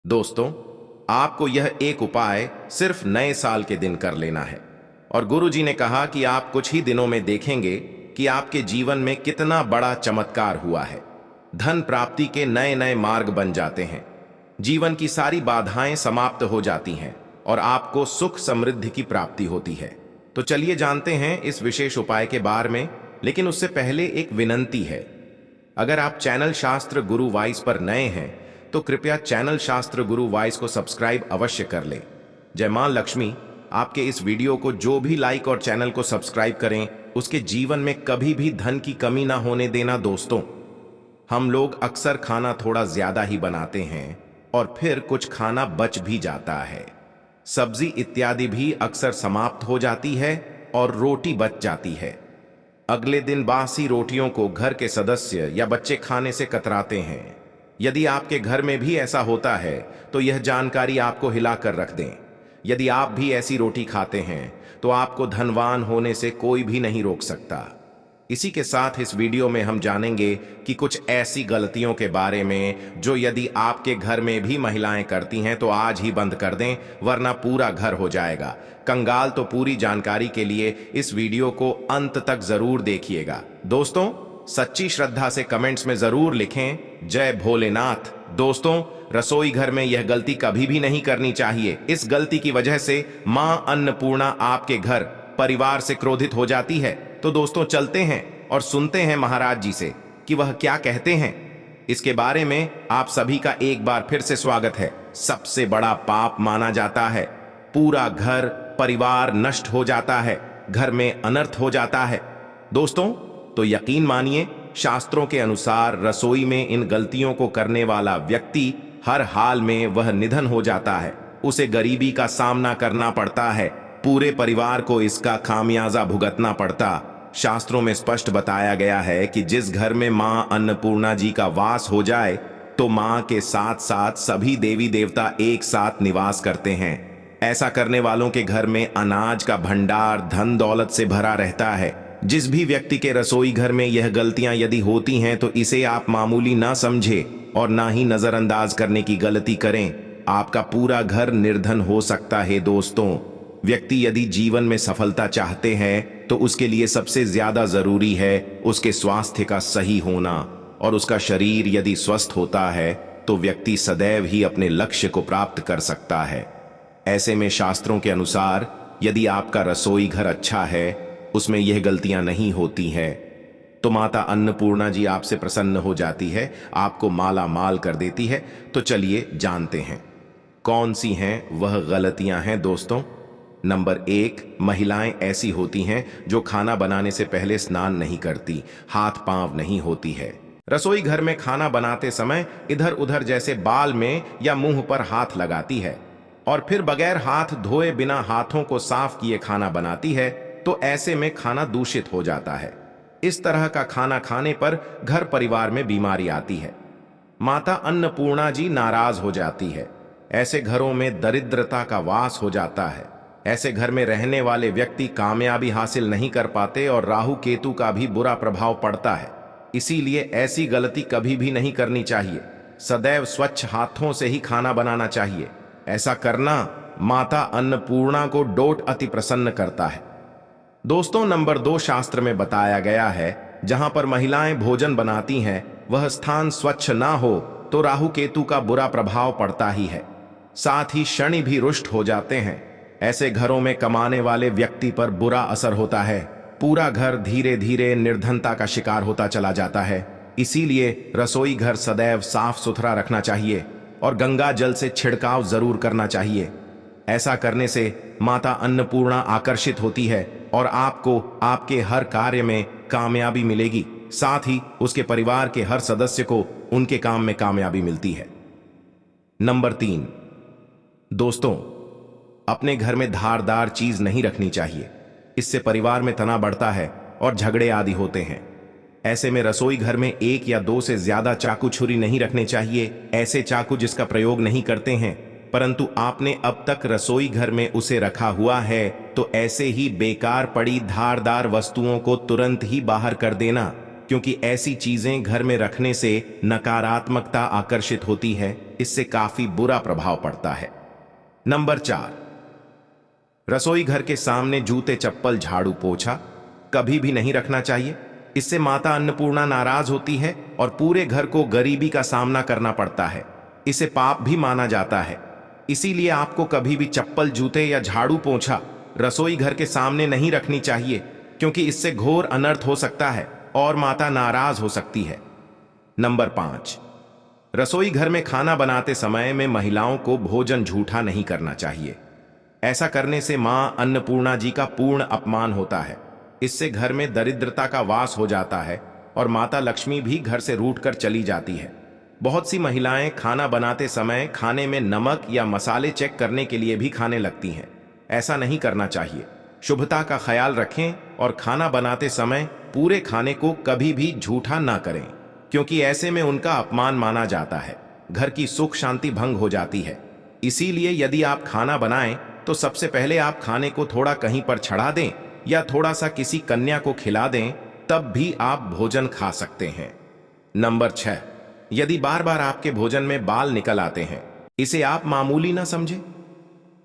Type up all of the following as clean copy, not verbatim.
दोस्तों, आपको यह एक उपाय सिर्फ नए साल के दिन कर लेना है और गुरुजी ने कहा कि आप कुछ ही दिनों में देखेंगे कि आपके जीवन में कितना बड़ा चमत्कार हुआ है। धन प्राप्ति के नए नए मार्ग बन जाते हैं, जीवन की सारी बाधाएं समाप्त हो जाती हैं और आपको सुख समृद्धि की प्राप्ति होती है। तो चलिए जानते हैं इस विशेष उपाय के बारे में, लेकिन उससे पहले एक विनंती है। अगर आप चैनल शास्त्र गुरु वाइस पर नए हैं तो कृपया चैनल शास्त्र गुरु वाइस को सब्सक्राइब अवश्य कर लें। जय मां लक्ष्मी आपके इस वीडियो को जो भी लाइक और चैनल को सब्सक्राइब करें उसके जीवन में कभी भी धन की कमी ना होने देना। दोस्तों, हम लोग अक्सर खाना थोड़ा ज्यादा ही बनाते हैं और फिर कुछ खाना बच भी जाता है। सब्जी इत्यादि भी अक्सर समाप्त हो जाती है और रोटी बच जाती है। अगले दिन बासी रोटियों को घर के सदस्य या बच्चे खाने से कतराते हैं। यदि आपके घर में भी ऐसा होता है तो यह जानकारी आपको हिला कर रख दें। यदि आप भी ऐसी रोटी खाते हैं तो आपको धनवान होने से कोई भी नहीं रोक सकता। इसी के साथ इस वीडियो में हम जानेंगे कि कुछ ऐसी गलतियों के बारे में जो यदि आपके घर में भी महिलाएं करती हैं तो आज ही बंद कर दें, वरना पूरा घर हो जाएगा कंगाल। तो पूरी जानकारी के लिए इस वीडियो को अंत तक जरूर देखिएगा। दोस्तों, सच्ची श्रद्धा से कमेंट्स में जरूर लिखें जय भोलेनाथ। दोस्तों, रसोई घर में यह गलती कभी भी नहीं करनी चाहिए। इस गलती की वजह से मां अन्नपूर्णा आपके घर परिवार से क्रोधित हो जाती है। तो दोस्तों, चलते हैं और सुनते हैं महाराज जी से कि वह क्या कहते हैं। इसके बारे में आप सभी का एक बार फिर से स्वागत है। सबसे बड़ा पाप माना जाता है, पूरा घर परिवार नष्ट हो जाता है, घर में अनर्थ हो जाता है। दोस्तों, तो यकीन मानिए, शास्त्रों के अनुसार रसोई में इन गलतियों को करने वाला व्यक्ति हर हाल में वह निधन हो जाता है। उसे गरीबी का सामना करना पड़ता है, पूरे परिवार को इसका खामियाजा भुगतना पड़ता। शास्त्रों में स्पष्ट बताया गया है कि जिस घर में मां अन्नपूर्णा जी का वास हो जाए तो मां के साथ साथ सभी देवी देवता एक साथ निवास करते हैं। ऐसा करने वालों के घर में अनाज का भंडार धन दौलत से भरा रहता है। जिस भी व्यक्ति के रसोई घर में यह गलतियां यदि होती हैं तो इसे आप मामूली ना समझे और ना ही नजरअंदाज करने की गलती करें। आपका पूरा घर निर्धन हो सकता है। दोस्तों, व्यक्ति यदि जीवन में सफलता चाहते हैं तो उसके लिए सबसे ज्यादा जरूरी है उसके स्वास्थ्य का सही होना, और उसका शरीर यदि स्वस्थ होता है तो व्यक्ति सदैव ही अपने लक्ष्य को प्राप्त कर सकता है। ऐसे में शास्त्रों के अनुसार यदि आपका रसोई घर अच्छा है, उसमें यह गलतियां नहीं होती हैं, तो माता अन्नपूर्णा जी आपसे प्रसन्न हो जाती है, आपको माला माल कर देती है। तो चलिए जानते हैं कौन सी हैं वह गलतियां हैं। दोस्तों, नंबर 1, महिलाएं ऐसी होती हैं जो खाना बनाने से पहले स्नान नहीं करती, हाथ पांव नहीं होती है। रसोई घर में खाना बनाते समय इधर उधर जैसे बाल में या मुंह पर हाथ लगाती है और फिर बगैर हाथ धोए बिना हाथों को साफ किए खाना बनाती है। तो ऐसे में खाना दूषित हो जाता है। इस तरह का खाना खाने पर घर परिवार में बीमारी आती है। माता अन्नपूर्णा जी नाराज हो जाती है। ऐसे घरों में दरिद्रता का वास हो जाता है। ऐसे घर में रहने वाले व्यक्ति कामयाबी हासिल नहीं कर पाते और राहु केतु का भी बुरा प्रभाव पड़ता है। इसीलिए ऐसी गलती कभी भी नहीं करनी चाहिए। सदैव स्वच्छ हाथों से ही खाना बनाना चाहिए। ऐसा करना माता अन्नपूर्णा को डोट अति प्रसन्न करता है। दोस्तों, नंबर 2, शास्त्र में बताया गया है जहां पर महिलाएं भोजन बनाती हैं वह स्थान स्वच्छ ना हो तो राहु केतु का बुरा प्रभाव पड़ता ही है, साथ ही शनि भी रुष्ट हो जाते हैं। ऐसे घरों में कमाने वाले व्यक्ति पर बुरा असर होता है। पूरा घर धीरे धीरे निर्धनता का शिकार होता चला जाता है। इसीलिए रसोई घर सदैव साफ सुथरा रखना चाहिए और गंगा जल से छिड़काव जरूर करना चाहिए। ऐसा करने से माता अन्नपूर्णा आकर्षित होती है और आपको आपके हर कार्य में कामयाबी मिलेगी, साथ ही उसके परिवार के हर सदस्य को उनके काम में कामयाबी मिलती है। नंबर 3, दोस्तों, अपने घर में धारदार चीज नहीं रखनी चाहिए। इससे परिवार में तनाव बढ़ता है और झगड़े आदि होते हैं। ऐसे में रसोई घर में 1 या 2 से ज्यादा चाकू छुरी नहीं रखने चाहिए। ऐसे चाकू जिसका प्रयोग नहीं करते हैं परंतु आपने अब तक रसोई घर में उसे रखा हुआ है, तो ऐसे ही बेकार पड़ी धारदार वस्तुओं को तुरंत ही बाहर कर देना, क्योंकि ऐसी चीजें घर में रखने से नकारात्मकता आकर्षित होती है। इससे काफी बुरा प्रभाव पड़ता है। नंबर 4, रसोई घर के सामने जूते, चप्पल, झाड़ू, पोछा कभी भी नहीं रखना चाहिए। इससे माता अन्नपूर्णा नाराज होती है और पूरे घर को गरीबी का सामना करना पड़ता है। इसे पाप भी माना जाता है। इसीलिए आपको कभी भी चप्पल, जूते या झाड़ू, पोछा रसोई घर के सामने नहीं रखनी चाहिए, क्योंकि इससे घोर अनर्थ हो सकता है और माता नाराज हो सकती है। नंबर 5, रसोई घर में खाना बनाते समय में महिलाओं को भोजन झूठा नहीं करना चाहिए। ऐसा करने से मां अन्नपूर्णा जी का पूर्ण अपमान होता है। इससे घर में दरिद्रता का वास हो जाता है और माता लक्ष्मी भी घर से रूठकर चली जाती है। बहुत सी महिलाएं खाना बनाते समय खाने में नमक या मसाले चेक करने के लिए भी खाने लगती हैं। ऐसा नहीं करना चाहिए। शुभता का ख्याल रखें और खाना बनाते समय पूरे खाने को कभी भी झूठा ना करें, क्योंकि ऐसे में उनका अपमान माना जाता है। घर की सुख शांति भंग हो जाती है। इसीलिए यदि आप खाना बनाएं तो सबसे पहले आप खाने को थोड़ा कहीं पर चढ़ा दें या थोड़ा सा किसी कन्या को खिला दें, तब भी आप भोजन खा सकते हैं। नंबर 6, यदि बार बार आपके भोजन में बाल निकल आते हैं, इसे आप मामूली ना समझें।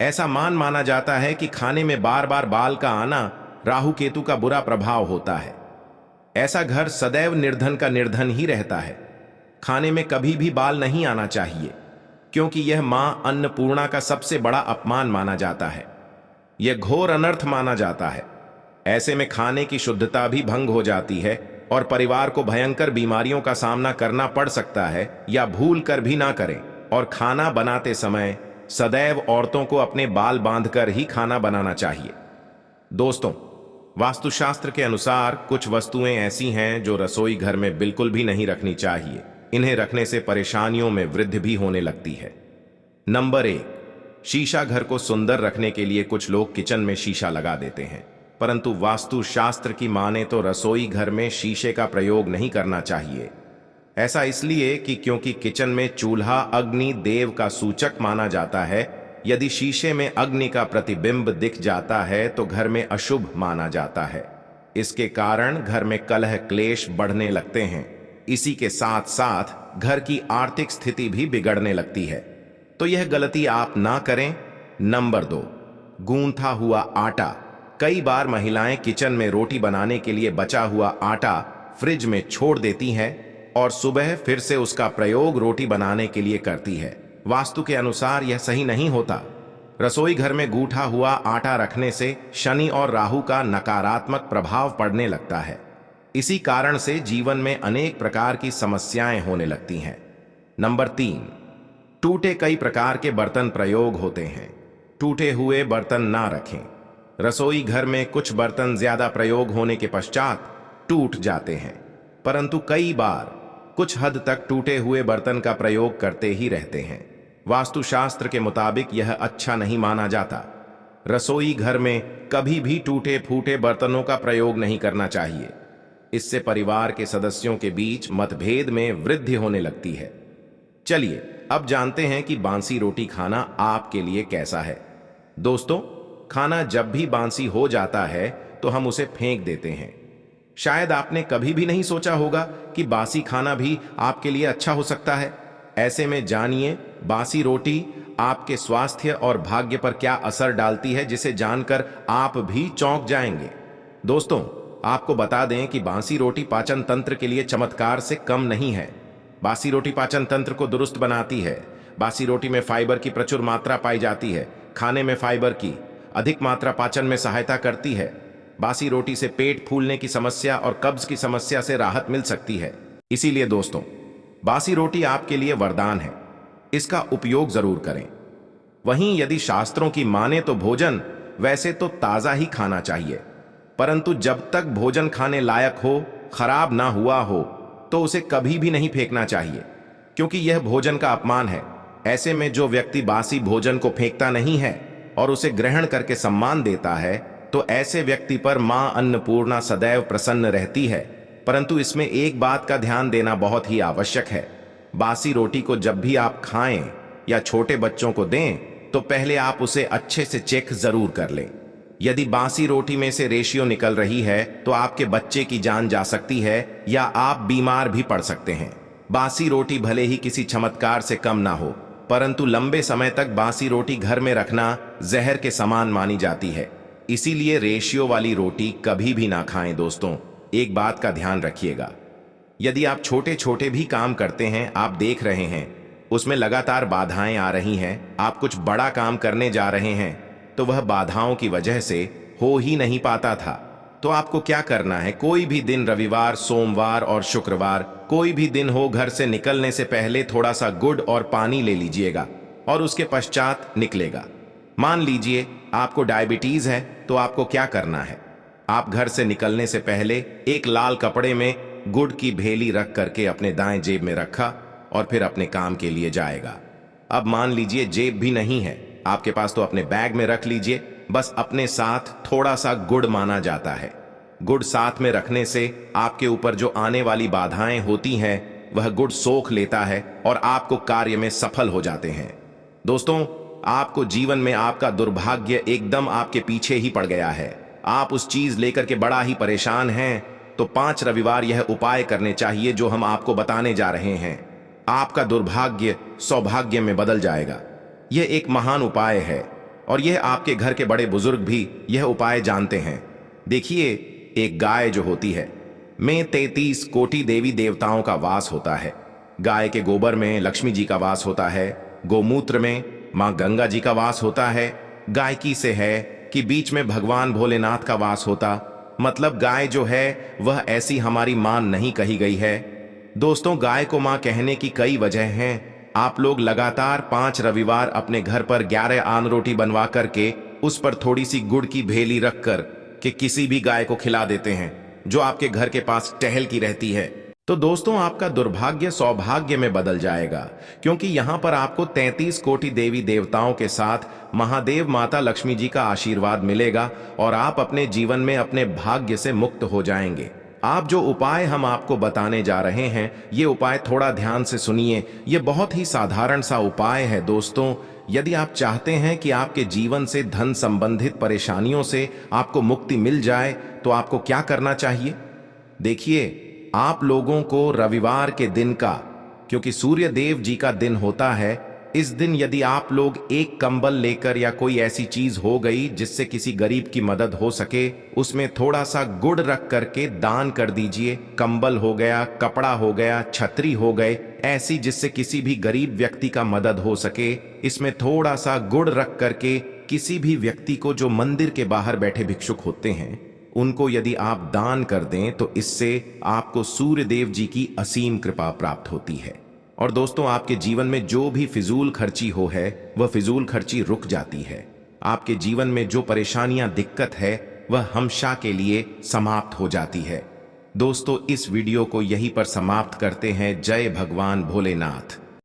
ऐसा माना जाता है कि खाने में बार बार बाल का आना राहु केतु का बुरा प्रभाव होता है। ऐसा घर सदैव निर्धन का निर्धन ही रहता है। खाने में कभी भी बाल नहीं आना चाहिए, क्योंकि यह मां अन्नपूर्णा का सबसे बड़ा अपमान माना जाता है। यह घोर अनर्थ माना जाता है। ऐसे में खाने की शुद्धता भी भंग हो जाती है और परिवार को भयंकर बीमारियों का सामना करना पड़ सकता है, या भूल कर भी ना करें। और खाना बनाते समय सदैव औरतों को अपने बाल बांधकर ही खाना बनाना चाहिए। दोस्तों, वास्तुशास्त्र के अनुसार कुछ वस्तुएं ऐसी हैं जो रसोई घर में बिल्कुल भी नहीं रखनी चाहिए। इन्हें रखने से परेशानियों में वृद्धि भी होने लगती है। नंबर 1, शीशा। घर को सुंदर रखने के लिए कुछ लोग किचन में शीशा लगा देते हैं, परंतु वास्तुशास्त्र की माने तो रसोई घर में शीशे का प्रयोग नहीं करना चाहिए। ऐसा इसलिए कि क्योंकि किचन में चूल्हा अग्नि देव का सूचक माना जाता है। यदि शीशे में अग्नि का प्रतिबिंब दिख जाता है तो घर में अशुभ माना जाता है। इसके कारण घर में कलह क्लेश बढ़ने लगते हैं। इसी के साथ साथ घर की आर्थिक स्थिति भी बिगड़ने लगती है। तो यह गलती आप ना करें। नंबर 2, गूंथा हुआ आटा। कई बार महिलाएं किचन में रोटी बनाने के लिए बचा हुआ आटा फ्रिज में छोड़ देती हैं और सुबह फिर से उसका प्रयोग रोटी बनाने के लिए करती है। वास्तु के अनुसार यह सही नहीं होता। रसोई घर में गूंथा हुआ आटा रखने से शनि और राहु का नकारात्मक प्रभाव पड़ने लगता है। इसी कारण से जीवन में अनेक प्रकार की समस्याएं होने लगती हैं। नंबर 3, टूटे कई प्रकार के बर्तन प्रयोग होते हैं। टूटे हुए बर्तन ना रखें। रसोई घर में कुछ बर्तन ज्यादा प्रयोग होने के पश्चात टूट जाते हैं, परंतु कई बार कुछ हद तक टूटे हुए बर्तन का प्रयोग करते ही रहते हैं। वास्तुशास्त्र के मुताबिक यह अच्छा नहीं माना जाता। रसोई घर में कभी भी टूटे फूटे बर्तनों का प्रयोग नहीं करना चाहिए। इससे परिवार के सदस्यों के बीच मतभेद में वृद्धि होने लगती है। चलिए अब जानते हैं कि बांसी रोटी खाना आपके लिए कैसा है। दोस्तों, खाना जब भी बांसी हो जाता है तो हम उसे फेंक देते हैं। शायद आपने कभी भी नहीं सोचा होगा कि बासी खाना भी आपके लिए अच्छा हो सकता है। ऐसे में जानिए बासी रोटी आपके स्वास्थ्य और भाग्य पर क्या असर डालती है, जिसे जानकर आप भी चौंक जाएंगे। दोस्तों, आपको बता दें कि बासी रोटी पाचन तंत्र के लिए चमत्कार से कम नहीं है। बासी रोटी पाचन तंत्र को दुरुस्त बनाती है। बासी रोटी में फाइबर की प्रचुर मात्रा पाई जाती है। खाने में फाइबर की अधिक मात्रा पाचन में सहायता करती है। बासी रोटी से पेट फूलने की समस्या और कब्ज की समस्या से राहत मिल सकती है। इसीलिए दोस्तों, बासी रोटी आपके लिए वरदान है। इसका उपयोग जरूर करें। वहीं यदि शास्त्रों की माने तो भोजन वैसे तो ताजा ही खाना चाहिए, परंतु जब तक भोजन खाने लायक हो, खराब ना हुआ हो, तो उसे कभी भी नहीं फेंकना चाहिए, क्योंकि यह भोजन का अपमान है। ऐसे में जो व्यक्ति बासी भोजन को फेंकता नहीं है और उसे ग्रहण करके सम्मान देता है, तो ऐसे व्यक्ति पर मां अन्नपूर्णा सदैव प्रसन्न रहती है। परंतु इसमें एक बात का ध्यान देना बहुत ही आवश्यक है। बासी रोटी को जब भी आप खाएं या छोटे बच्चों को दें, तो पहले आप उसे अच्छे से चेक जरूर कर लें। यदि बासी रोटी में से रेशियो निकल रही है तो आपके बच्चे की जान जा सकती है या आप बीमार भी पड़ सकते हैं। बासी रोटी भले ही किसी चमत्कार से कम ना हो, परंतु लंबे समय तक बासी रोटी घर में रखना जहर के समान मानी जाती है। इसीलिए रेशियो वाली रोटी कभी भी ना खाएं दोस्तों। एक बात का ध्यान रखिएगा, यदि आप छोटे छोटे भी काम करते हैं, आप देख रहे हैं उसमें लगातार बाधाएं आ रही हैं, आप कुछ बड़ा काम करने जा रहे हैं तो वह बाधाओं की वजह से हो ही नहीं पाता था, तो आपको क्या करना है, कोई भी दिन, रविवार, सोमवार और शुक्रवार, कोई भी दिन हो, घर से निकलने से पहले थोड़ा सा गुड़ और पानी ले लीजिएगा और उसके पश्चात निकलेगा। मान लीजिए आपको डायबिटीज है, तो आपको क्या करना है, आप घर से निकलने से पहले एक लाल कपड़े में गुड़ की भेली रख करके अपने दाएं जेब में रखा और फिर अपने काम के लिए जाएगा। अब मान लीजिए जेब भी नहीं है आपके पास, तो अपने बैग में रख लीजिए, बस अपने साथ थोड़ा सा गुड़ माना जाता है। गुड़ साथ में रखने से आपके ऊपर जो आने वाली बाधाएं होती हैं वह गुड़ सोख लेता है और आपको कार्य में सफल हो जाते हैं। दोस्तों, आपको जीवन में आपका दुर्भाग्य एकदम आपके पीछे ही पड़ गया है, आप उस चीज लेकर के बड़ा ही परेशान हैं, तो 5 रविवार यह उपाय करने चाहिए जो हम आपको बताने जा रहे हैं। आपका दुर्भाग्य सौभाग्य में बदल जाएगा। यह एक महान उपाय है और यह आपके घर के बड़े बुजुर्ग भी यह उपाय जानते हैं। देखिए, एक गाय जो होती है में 33 कोटि देवी देवताओं का वास होता है। गाय के गोबर में लक्ष्मी जी का वास होता है, गोमूत्र में मां गंगा जी का वास होता है, गायकी से है कि बीच में भगवान भोलेनाथ का वास होता, मतलब गाय जो है वह ऐसी हमारी मां नहीं कही गई है। दोस्तों, गाय को मां कहने की कई वजह हैं। आप लोग लगातार 5 रविवार अपने घर पर 11 आन रोटी बनवा करके उस पर थोड़ी सी गुड़ की भेली रख कर कि किसी भी गाय को खिला देते हैं जो आपके घर के पास टहल की रहती है, तो दोस्तों आपका दुर्भाग्य सौभाग्य में बदल जाएगा, क्योंकि यहां पर आपको 33 कोटि देवी देवताओं के साथ महादेव माता लक्ष्मी जी का आशीर्वाद मिलेगा और आप अपने जीवन में अपने भाग्य से मुक्त हो जाएंगे। आप जो उपाय हम आपको बताने जा रहे हैं, ये उपाय थोड़ा ध्यान से सुनिए। ये बहुत ही साधारण सा उपाय है दोस्तों। यदि आप चाहते हैं कि आपके जीवन से धन संबंधित परेशानियों से आपको मुक्ति मिल जाए, तो आपको क्या करना चाहिए? देखिए, आप लोगों को रविवार के दिन का, क्योंकि सूर्य देव जी का दिन होता है, इस दिन यदि आप लोग एक कंबल लेकर या कोई ऐसी चीज हो गई जिससे किसी गरीब की मदद हो सके, उसमें थोड़ा सा गुड़ रख करके दान कर दीजिए। कंबल हो गया, कपड़ा हो गया, छतरी हो गए, ऐसी जिससे किसी भी गरीब व्यक्ति का मदद हो सके, इसमें थोड़ा सा गुड़ रख करके किसी भी व्यक्ति को जो मंदिर के बाहर बैठे भिक्षुक होते हैं उनको यदि आप दान कर दें, तो इससे आपको सूर्य देव जी की असीम कृपा प्राप्त होती है। और दोस्तों, आपके जीवन में जो भी फिजूल खर्ची हो है, वह फिजूल खर्ची रुक जाती है। आपके जीवन में जो परेशानियां, दिक्कत है, वह हमेशा के लिए समाप्त हो जाती है। दोस्तों, इस वीडियो को यहीं पर समाप्त करते हैं। जय भगवान भोलेनाथ।